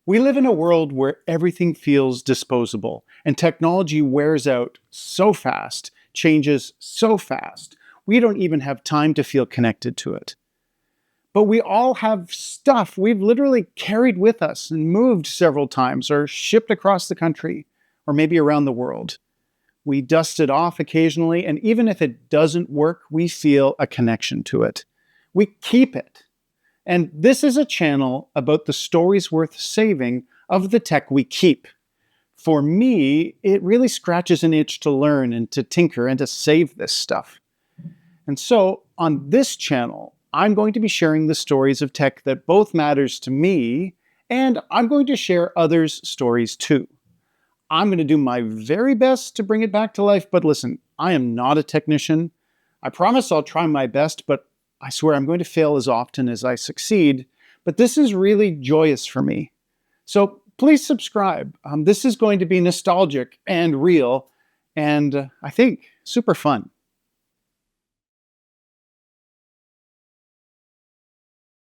We live in a world where everything feels disposable and technology wears out so fast, changes so fast, we don't even have time to feel connected to it. But we all have stuff we've literally carried with us and moved several times or shipped across the country or maybe around the world. We dust it off occasionally, and even if it doesn't work, we feel a connection to it. We keep it. And this is a channel about the stories worth saving of the tech we keep. For me, it really scratches an itch to learn and to tinker and to save this stuff. And so on this channel, I'm going to be sharing the stories of tech that both matters to me, and I'm going to share others' stories too. I'm going to do my very best to bring it back to life, but listen, I am not a technician. I promise I'll try my best, but I swear I'm going to fail as often as I succeed, but this is really joyous for me. So please subscribe. This is going to be nostalgic and real, and I think super fun.